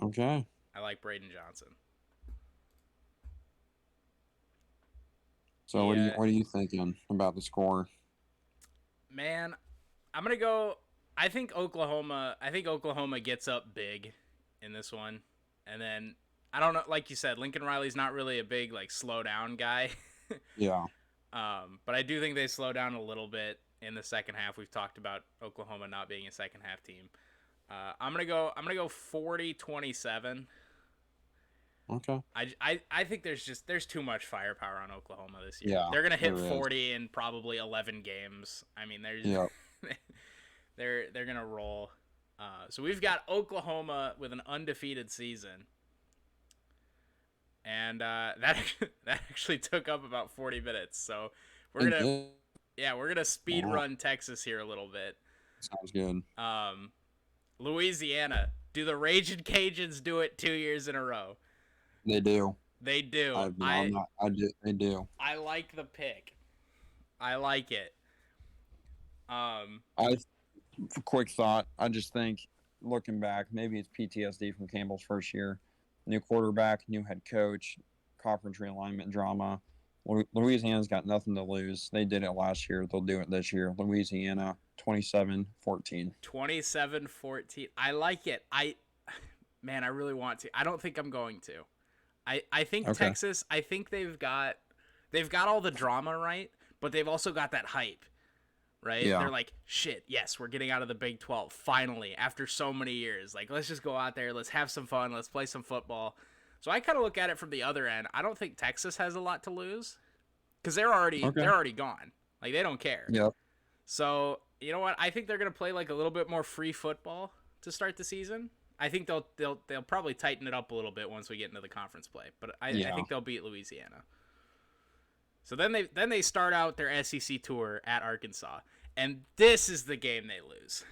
Okay. I like Braden Johnson. So Yeah, what are you thinking about the score? man, I'm gonna go. I think Oklahoma gets up big in this one, and then I don't know. Like you said, Lincoln Riley's not really a big like slow down guy, Yeah. but I do think they slow down a little bit in the second half. We've talked about Oklahoma not being a second half team. I'm gonna go. I'm gonna go 40-27. Okay. I think there's too much firepower on Oklahoma this year. Yeah, They're gonna hit there is. 40 in probably 11 games. I mean, there's Yep. they're gonna roll. So we've got Oklahoma with an undefeated season, and that actually took up about 40 minutes. So we're It gonna did. we're gonna speed Wow. run Texas here a little bit. Sounds good. Louisiana, do the Raging Cajuns do it 2 years in a row? They do. They do. I'm not. I do. They do. I like the pick. I like it. I quick thought. I just think looking back, maybe it's PTSD from Campbell's first year. New quarterback, new head coach, conference realignment drama. Louisiana's got nothing to lose. They did it last year. They'll do it this year. Louisiana 27-14. 27-14. I like it. Man, I really want to. I don't think I'm going to. I think Okay. Texas, I think they've got all the drama right, but they've also got that hype. Right? Yeah. They're like, shit, yes, we're getting out of the Big 12 finally after so many years. Like, let's just go out there, let's have some fun, let's play some football. So I kind of look at it from the other end. I don't think Texas has a lot to lose because they're already gone. Like they don't care. Yep. So you know what? I think they're gonna play like a little bit more free football to start the season. I think they'll probably tighten it up a little bit once we get into the conference play. But I Yeah. think they'll beat Louisiana. So then they start out their SEC tour at Arkansas, and this is the game they lose.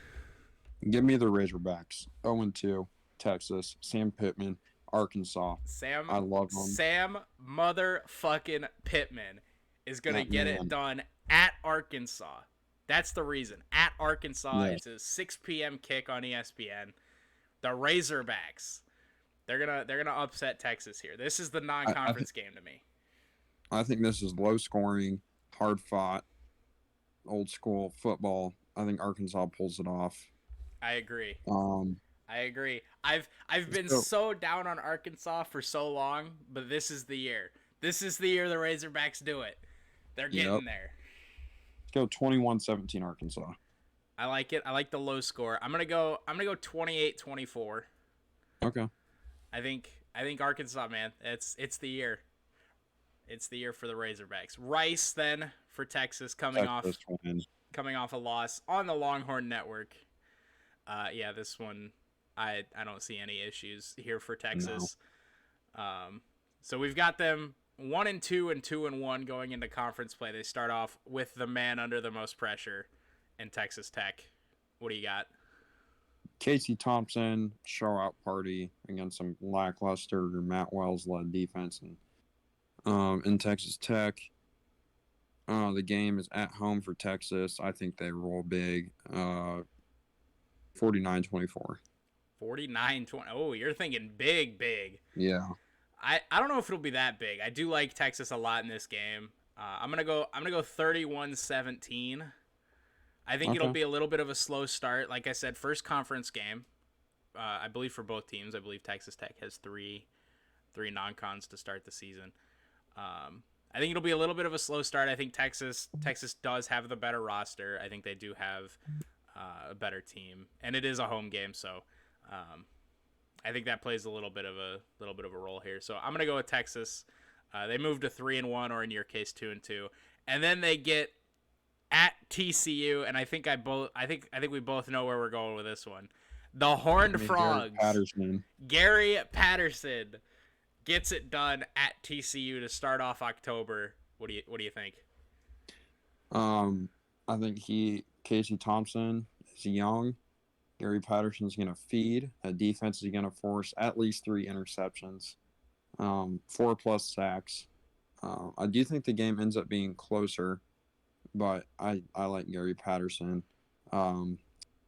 Give me the Razorbacks. 0-2. Texas. Sam Pittman. Arkansas. I love them. Sam motherfucking Pittman is gonna That get man. it done at Arkansas. That's the reason. At Arkansas, Yeah. it's a 6 p.m. kick on ESPN. The Razorbacks. They're gonna upset Texas here. This is the non-conference game to me. I think this is low scoring, hard fought, old school football. I think Arkansas pulls it off. I agree. Um, I agree. I've been so so down on Arkansas for so long, but this is the year. This is the year the Razorbacks do it. They're yep. getting there. Let's go 21-17 Arkansas. I like it. I like the low score. I'm gonna go 28-24. Okay. I think Arkansas, man. It's the year. It's the year for the Razorbacks. Rice then for Texas Texas wins. coming off a loss on the Longhorn Network. Yeah, this one I don't see any issues here for No. Texas. So we've got them 1-2 and 2-1 going into conference play. They start off with the man under the most pressure in Texas Tech. What do you got? Casey Thompson show out party against some lackluster Matt Wells led defense and in Texas Tech. The game is at home for Texas. I think they roll big. 49-24. 49-20. Oh, you're thinking big, big. Yeah. I don't know if it'll be that big. I do like Texas a lot in this game. I'm gonna go 31-17. I think it'll Okay. be a little bit of a slow start. Like I said, first conference game. I believe for both teams. I believe Texas Tech has three non-cons to start the season. I think it'll be a little bit of a slow start. I think Texas does have the better roster. I think they do have a better team, and it is a home game, so I think that plays a little bit of a role here. So I'm gonna go with Texas. They move to 3-1, or in your case 2-2, and then they get at TCU, and I think we both know where we're going with this one. The Horned Give me Gary Frogs, Patterson. Gary Patterson gets it done at TCU to start off October. What do you think? Um, I think Casey Thompson is young. Gary Patterson's going to feed. A defense is going to force at least 3 interceptions, 4+ sacks. I do think the game ends up being closer, but I like Gary Patterson. Um,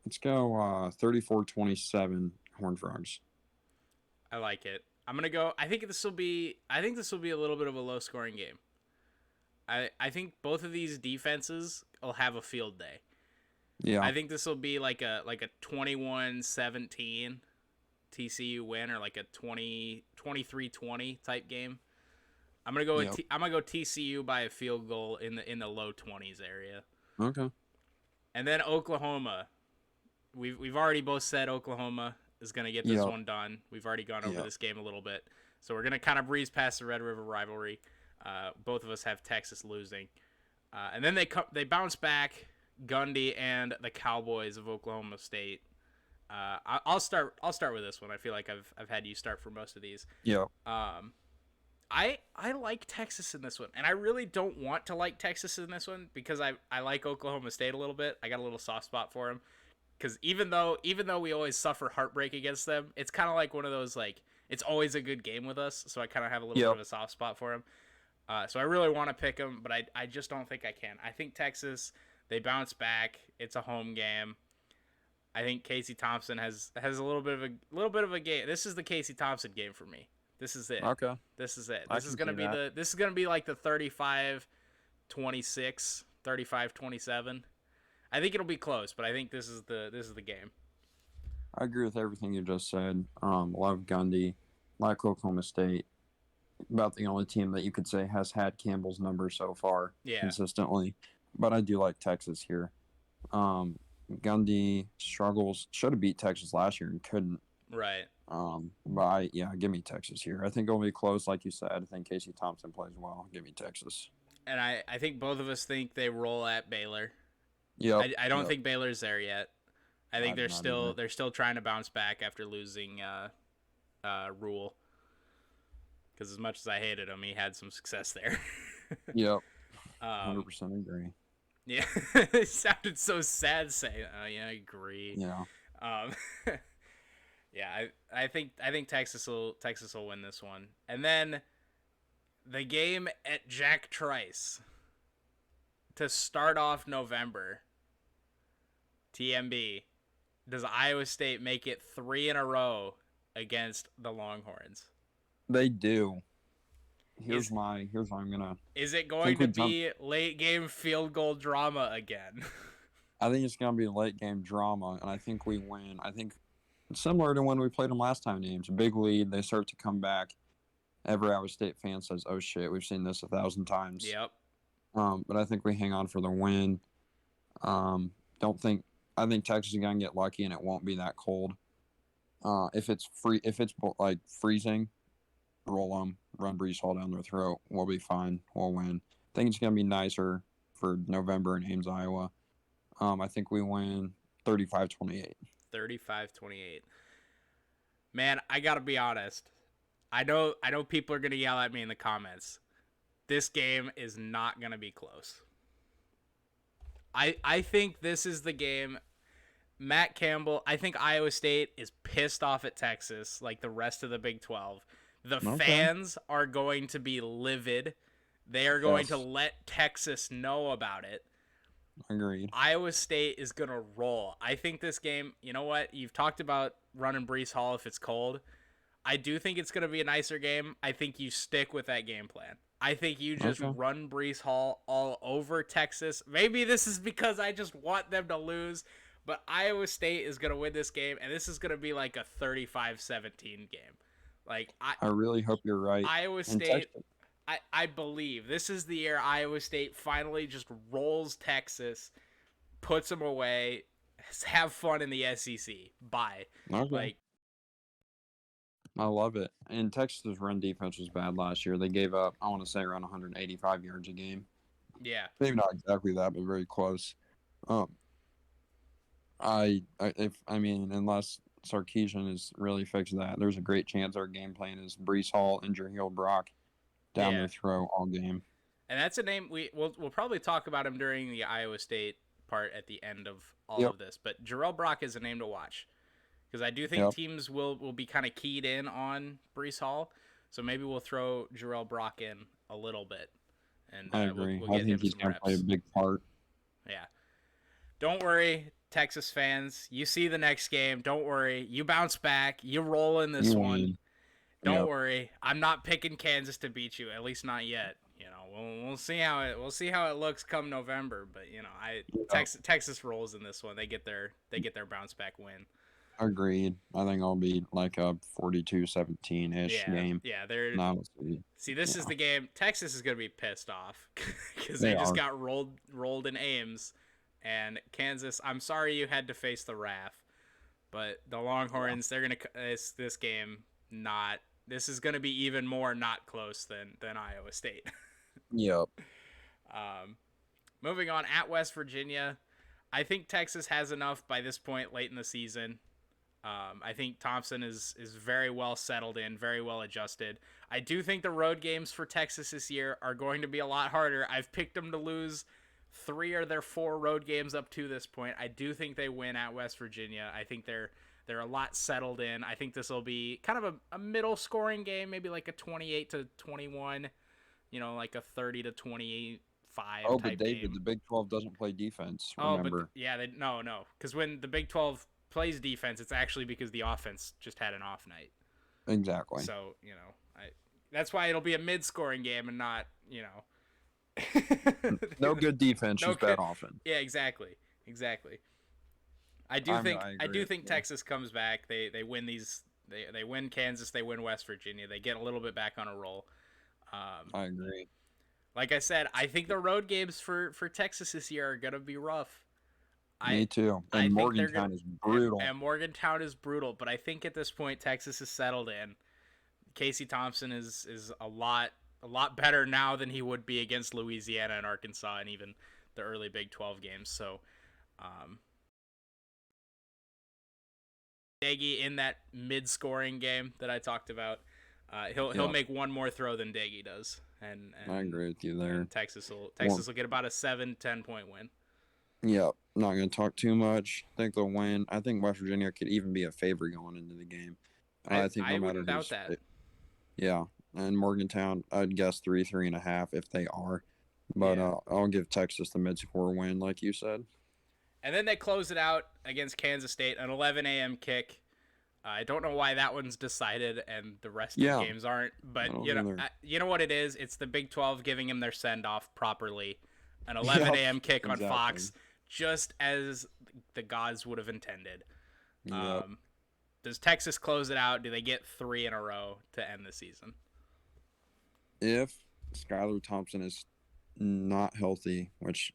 let's go 34-27 Horned Frogs. I like it. I'm gonna go. I think this will be a little bit of a low scoring game. I think both of these defenses will have a field day. Yeah. I think this will be like a 21-17 TCU win, or like a 23-20 type game. Yep. I'm gonna go TCU by a field goal in the low 20s area. Okay. And then Oklahoma. We've already both said Oklahoma is going to get this Yep. one done. We've already gone over Yep. this game a little bit. So we're going to kind of breeze past the Red River rivalry. Both of us have Texas losing. And then they bounce back, Gundy and the Cowboys of Oklahoma State. I'll start with this one. I feel like I've had you start for most of these. Yep. I like Texas in this one, and I really don't want to like Texas in this one because I like Oklahoma State a little bit. I got a little soft spot for them because even though we always suffer heartbreak against them, it's kind of like one of those, like, it's always a good game with us. So I kind of have a little bit Yep. of a soft spot for them. So I really want to pick them, but I just don't think I can. I think Texas, they bounce back. It's a home game. I think Casey Thompson has a little bit of a game. This is the Casey Thompson game for me. This is it. Okay. This is it. I This can is gonna see be that. this is gonna be like the 35-26, 35-27. I think it'll be close, but I think this is the game. I agree with everything you just said. Love Gundy, like Oklahoma State. About the only team that you could say has had Campbell's number so far Yeah. consistently. But I do like Texas here. Gundy struggles. Should have beat Texas last year and couldn't. Right. Give me Texas here. I think it'll be close, like you said. I think Casey Thompson plays well. Give me Texas. And I think both of us think they roll at Baylor. Yep. I don't Yep. think Baylor's there yet. I think I do not either. they're still trying to bounce back after losing Rule. Because as much as I hated him, he had some success there. Yep. 100% agree. Yeah, it sounded so sad saying, "Oh yeah, I agree." Yeah. Um, yeah, I think Texas will win this one, and then the game at Jack Trice to start off November. TMB, does Iowa State make it 3 in a row against the Longhorns? They do. Is here's what I'm gonna is it think going we to jump. be late game field goal drama again? I think it's gonna be late game drama, and I think we win. I think it's similar to when we played them last time. Names a big lead, they start to come back. Every Iowa State fan says, "Oh shit, we've seen this 1,000 times." Yep. But I think we hang on for the win. Don't think I think Texas is gonna get lucky, and it won't be that cold. If it's like freezing, roll them, run Brees Hall down their throat. We'll be fine. We'll win. I think it's gonna be nicer for November in Ames, Iowa. I think we win 35-28. 35-28. Man, I got to be honest. I know people are going to yell at me in the comments. This game is not going to be close. I think this is the game. Matt Campbell, I think Iowa State is pissed off at Texas like the rest of the Big 12. The Okay. fans are going to be livid. They are going to Yes. let Texas know about it. Agreed. Iowa State is going to roll. I think this game, you know what? You've talked about running Brees Hall if it's cold. I do think it's going to be a nicer game. I think you stick with that game plan. I think you just Okay. run Brees Hall all over Texas. Maybe this is because I just want them to lose, but Iowa State is going to win this game, and this is going to be like a 35-17 game. Like, I really hope you're right. Iowa And State, Texas, I believe this is the year Iowa State finally just rolls Texas, puts them away, have fun in the SEC. Bye. okay. Like, I love it. And Texas's run defense was bad last year. They gave up, I want to say, around 185 yards a game. yeah. Maybe not exactly that, but very close. Um, I mean, unless Sarkisian is really fixed that, there's a great chance our game plan is Brees Hall and Jahlil Brock down Yeah. their throat all game. And that's a name we'll probably talk about him during the Iowa State part at the end of all Yep. of this. But Jarrell Brock is a name to watch because I do think Yep. teams will be kind of keyed in on Brees Hall, so maybe we'll throw Jarrell Brock in a little bit, and I we'll agree. we'll I get think him he's some going to play a reps. big part. Yeah. Don't worry, Texas fans. You see the next game. Don't worry. You bounce back. You roll in this You one. win. Don't Yep. worry. I'm not picking Kansas to beat you. At least not yet. You know, we'll see how it looks come November. But you know, Yep. Texas rolls in this one. They get their bounce back win. Agreed. I think I'll be like a 42-17-ish Yeah, game. yeah. They're Now let's see. see. This is Yeah, the game. Texas is gonna be pissed off because they they just are. got rolled in Ames, and Kansas. I'm sorry you had to face the wrath, but the Yeah. Longhorns. They're gonna this game not. This is gonna be even more not close than Iowa State. Yep. Um, moving on at West Virginia, I think Texas has enough by this point late in the season. I think Thompson is very well settled in, very well adjusted. I do think the road games for Texas this year are going to be a lot harder. I've picked them to lose 3 of their 4 road games up to this point. I do think they win at West Virginia. I think they're a lot settled in. I think this will be kind of a middle scoring game, maybe like a 28-21, like a 30-25 Oh, but type David, game. the Big 12 doesn't play defense. Oh, but Remember? yeah, no, because when the Big 12 plays defense, it's actually because the offense just had an off night. Exactly. So that's why it'll be a mid-scoring game and not No good defense, no just bad good. offense. Yeah, exactly. I do think I I agree do with think you. Texas comes back. They win these. They win Kansas. They win West Virginia. They get a little bit back on a roll. I agree. Like I said, I think the road games for Texas this year are gonna be rough. I Me too. I And think they're gonna Morgantown is brutal. and Morgantown is brutal, but I think at this point Texas is settled in. Casey Thompson is a lot better now than he would be against Louisiana and Arkansas and even the early Big 12 games. So, um, Daggy in that mid-scoring game that I talked about, he'll Yep. make one more throw than Daggy does, and I and agree with you there. and Texas will Well, get about a 7-10 point win. yep. Not going to talk too much. I think they'll win. I think West Virginia could even be a favorite going into the game. I I think I no matter wouldn't doubt who's. that. Yeah. And Morgantown, I'd guess 3.5 if they are. But Yeah. I'll give Texas the mid-score win, like you said. And then they close it out against Kansas State, an 11 a.m. kick. I don't know why that one's decided and the rest of the Yeah, games aren't, I but don't either. you know what it is. It's the Big 12 giving them their send off properly, an 11 Yep, a.m. kick on exactly. Fox, just as the gods would have intended. Yep. Um, does Texas close it out? Do they get 3 in a row to end the season? If Skylar Thompson is not healthy, which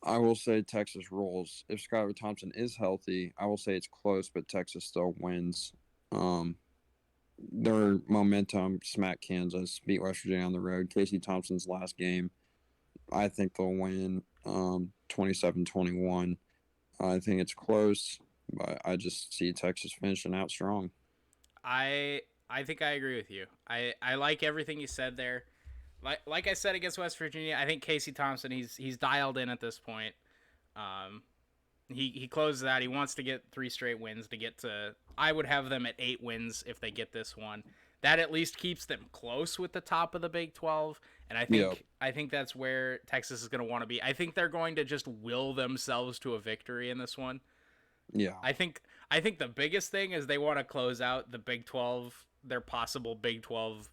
I will say Texas rolls. If Skylar Thompson is healthy, I will say it's close, but Texas still wins. Um, their momentum smack Kansas, beat West Virginia on the road. Casey Thompson's last game, I think they'll win 27-21. I think it's close, but I just see Texas finishing out strong. I think I agree with you. I like everything you said there. Like I said against West Virginia, I think Casey Thompson he's dialed in at this point. Um, he closes out. He wants to get 3 straight wins to get to. I would have them at 8 wins if they get this one. That at least keeps them close with the top of the Big 12, and Yep. I think that's where Texas is going to want to be. I think they're going to just will themselves to a victory in this one. Yeah. I think the biggest thing is they want to close out the Big 12, their possible Big 12,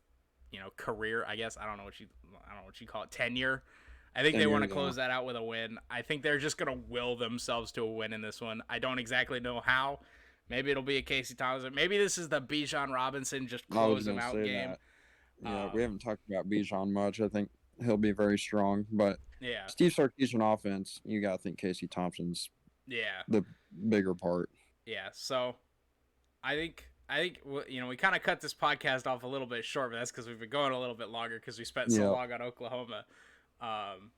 career. I don't know what you call it, tenure. I think they want Tenure, to yeah. close that out with a win. I think they're just gonna will themselves to a win in this one. I don't exactly know how. Maybe it'll be a Casey Thompson. Maybe this is the Bijan Robinson just I was close them gonna out say game. that. Yeah, we haven't talked about Bijan much. I think he'll be very strong, but Yeah, Steve Sarkisian offense, you gotta think Casey Thompson's yeah, the bigger part. yeah. So I think we kind of cut this podcast off a little bit short, but that's because we've been going a little bit longer because we spent so Yeah. long on Oklahoma. Um,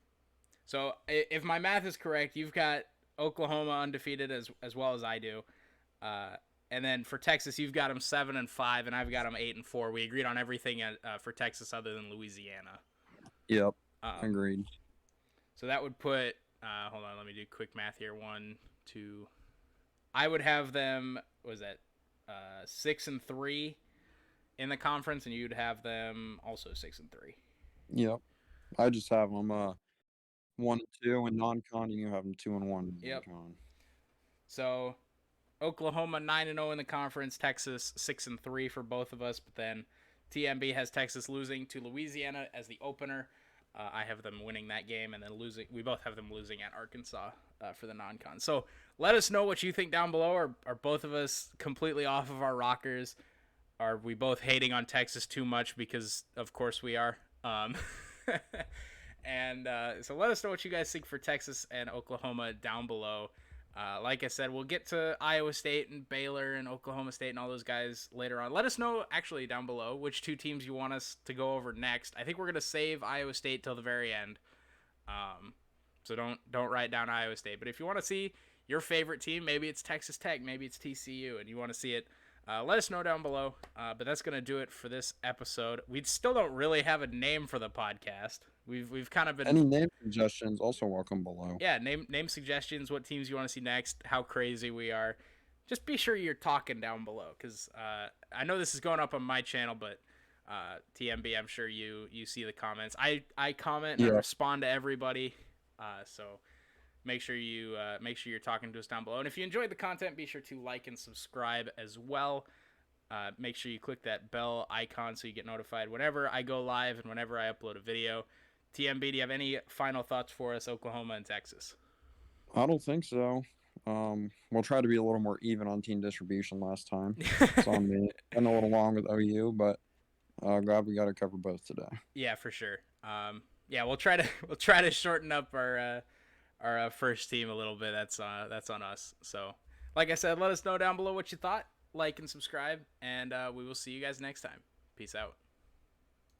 so if my math is correct, you've got Oklahoma undefeated as well as I do, uh, and then for Texas, you've got them 7-5, and I've got them 8-4. We agreed on everything for Texas other than Louisiana. Yep. Um, Agreed. so that would put. Hold on, let me do quick math here. 1, 2. I would have them. What was that 6-3 in the conference, and you'd have them also 6-3. Yep. I just have them 1-2 in non-con, and you have them 2-1 in Yep. non-con. So Oklahoma 9-0 in the conference, Texas 6-3 for both of us, but then TMB has Texas losing to Louisiana as the opener. I have them winning that game and then losing. We both have them losing at Arkansas for the non-con. So let us know what you think down below. Are both of us completely off of our rockers? Are we both hating on Texas too much? Because of course we are. And so let us know what you guys think for Texas and Oklahoma down below. Like I said, we'll get to Iowa State and Baylor and Oklahoma State and all those guys later on. Let us know actually down below which 2 teams you want us to go over next. I think we're gonna save Iowa State till the very end. So don't write down Iowa State. But if you want to see your favorite team, maybe it's Texas Tech, maybe it's TCU, and you want to see it, let us know down below. But that's gonna do it for this episode. We still don't really have a name for the podcast. We've kind of been Any name suggestions also welcome below. yeah, name suggestions, what teams you want to see next, how crazy we are. Just be sure you're talking down below because I know this is going up on my channel, but TMB, I'm sure you see the comments. I comment and I Yeah. respond to everybody, so make sure you're talking to us down below. And if you enjoyed the content, be sure to like and subscribe as well. Make sure you click that bell icon so you get notified whenever I go live and whenever I upload a video. TMB, do you have any final thoughts for us, Oklahoma and Texas? I don't think so. We'll try to be a little more even on team distribution last time. It's on me. Went a little long with OU, but glad we got to cover both today. Yeah, for sure. Yeah, we'll try to shorten up our first team a little bit. That's on us. So, like I said, let us know down below what you thought. Like and subscribe, and we will see you guys next time. Peace out.